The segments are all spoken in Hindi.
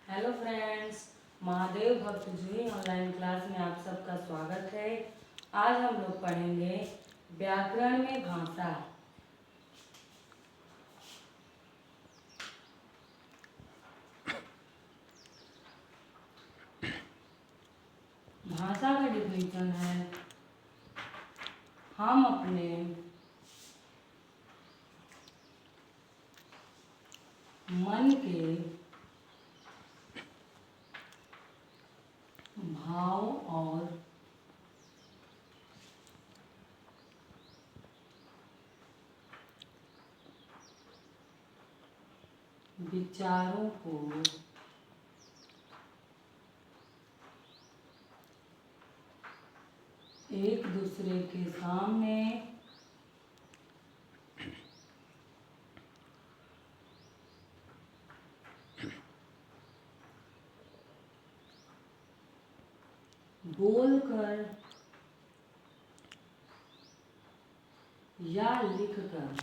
हेलो फ्रेंड्स, महादेव भक्त जूही ऑनलाइन क्लास में आप सबका स्वागत है। आज हम लोग पढ़ेंगे व्याकरण में भाषा। भाषा का डिफिनेशन है हम अपने मन के भाव और विचारों को एक दूसरे के सामने बोलकर या लिखकर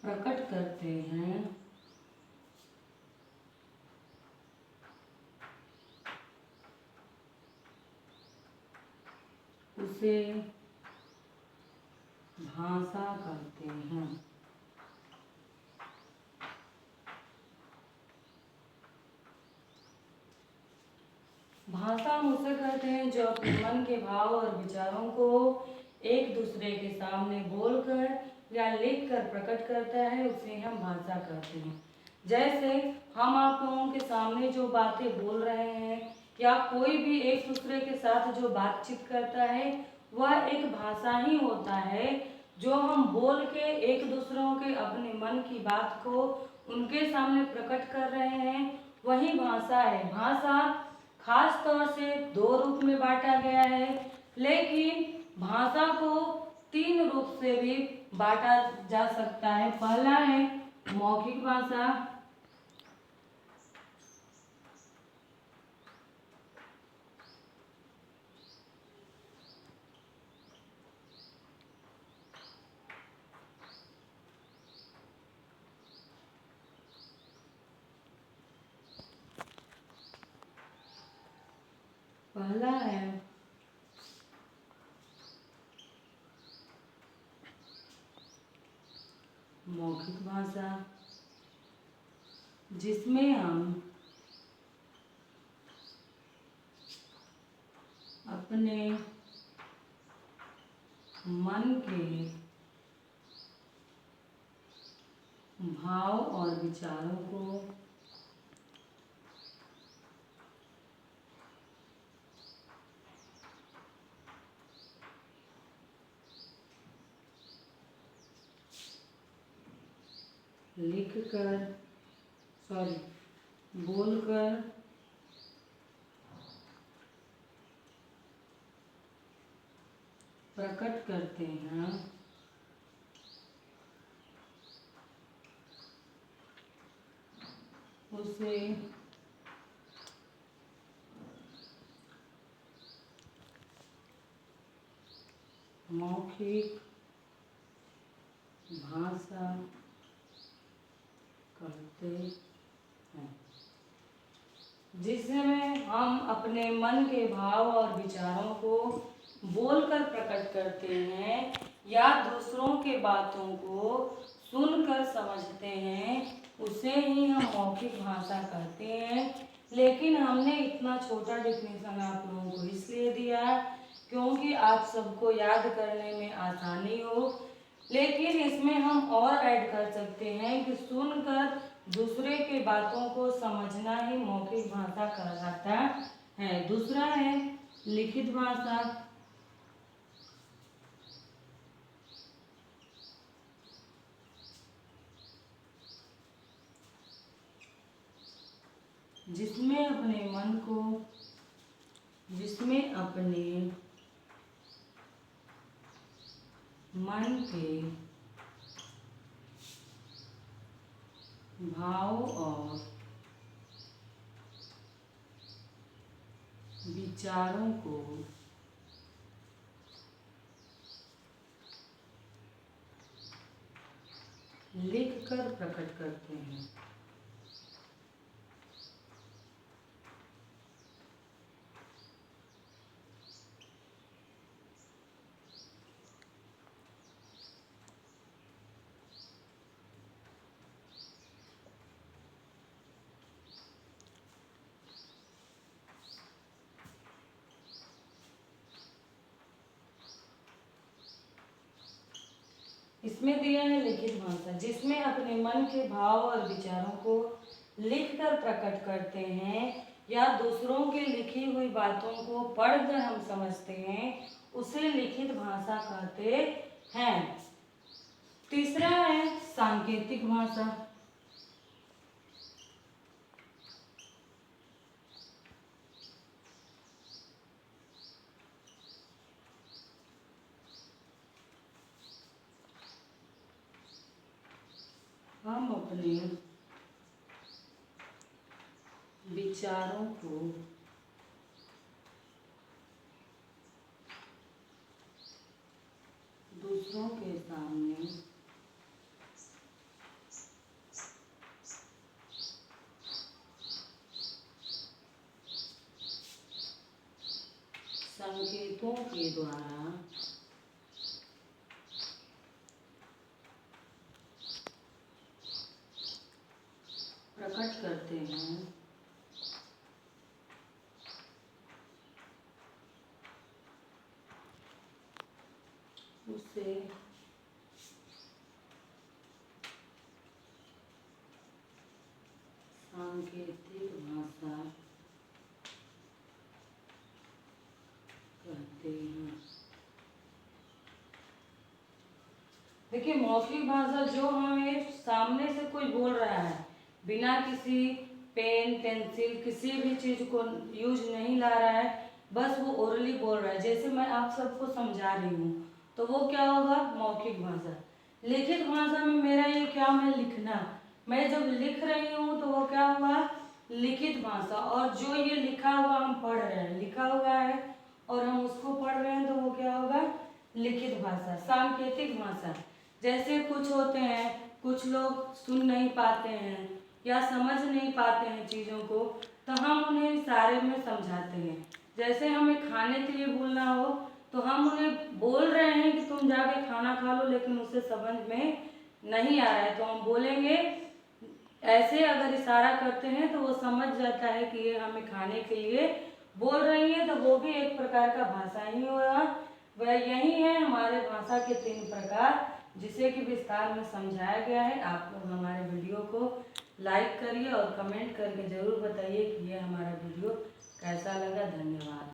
प्रकट करते हैं, उसे भाषा कहते हैं। भाषा हम उसे कहते हैं जो अपने मन के भाव और विचारों को एक दूसरे के सामने बोलकर या लिखकर प्रकट करता है, उसे हम भाषा कहते हैं। जैसे हम आप लोगों के सामने जो बातें बोल रहे हैं या कोई भी एक दूसरे के साथ जो बातचीत करता है, वह एक भाषा ही होता है जो हम बोल के एक दूसरों के अपने मन की बात को उनके सामने प्रकट कर रहे हैं, वही भाषा है। भाषा खास तौर से दो रूप में बांटा गया है, लेकिन भाषा को तीन रूप से भी बांटा जा सकता है। पहला है मौखिक भाषा, पहला है मौखिक भाषा, जिसमें हम अपने मन के भाव और विचारों को बोलकर प्रकट करते हैं, उसे मौखिक भाषा कहते हैं। जिसमें हम अपने मन के भाव और विचारों को बोलकर प्रकट करते हैं या दूसरों के बातों को सुनकर समझते हैं, उसे ही हम मौखिक भाषा कहते हैं। लेकिन हमने इतना छोटा डिफिनेशन आप लोगों को इसलिए दिया क्योंकि आप सबको याद करने में आसानी हो, लेकिन इसमें हम और ऐड कर सकते हैं कि सुनकर दूसरे के बातों को समझना ही मौखिक भाषा कहलाता है। दूसरा है लिखित भाषा, जिसमें अपने मन के भाव और विचारों को लिख कर प्रकट करते हैं। इसमें दिया है लिखित भाषा, जिसमें अपने मन के भाव और विचारों को लिखकर प्रकट करते हैं या दूसरों के लिखी हुई बातों को पढ़कर हम समझते हैं, उसे लिखित भाषा कहते हैं। तीसरा है सांकेतिक भाषा। हम अपने विचारों को दूसरों के सामने संकेतों के द्वारा प्रकट करते हैं। उसे सांकेतिक भाषा कहते हैं। देखिए, मौखिक भाषा जो हमें सामने से कोई बोल रहा है, बिना किसी पेन पेंसिल किसी भी चीज को यूज नहीं ला रहा है, बस वो ओरली बोल रहा है, जैसे मैं आप सबको समझा रही हूँ, तो वो क्या होगा? मौखिक भाषा। लिखित भाषा में मेरा ये क्या, मैं लिखना, मैं जब लिख रही हूँ तो वो क्या हुआ? लिखित भाषा। और जो ये लिखा हुआ हम पढ़ रहे हैं, लिखा हुआ है और हम उसको पढ़ रहे हैं, तो वो क्या होगा? लिखित भाषा। सांकेतिक भाषा, जैसे कुछ होते हैं, कुछ लोग सुन नहीं पाते हैं या समझ नहीं पाते हैं चीज़ों को, तो हम उन्हें इशारे में समझाते हैं। जैसे हमें खाने के लिए बोलना हो तो हम उन्हें बोल रहे हैं कि तुम जाके खाना खा लो, लेकिन उसे समझ में नहीं आ रहा है, तो हम बोलेंगे ऐसे, अगर इशारा करते हैं तो वो समझ जाता है कि ये हमें खाने के लिए बोल रही है, तो वो भी एक प्रकार का भाषा ही होगा। वह यही है हमारे भाषा के 3 प्रकार, जिसे कि विस्तार में समझाया गया है। आप लोग हमारे वीडियो को लाइक करिए और कमेंट करके ज़रूर बताइए कि ये हमारा वीडियो कैसा लगा। धन्यवाद।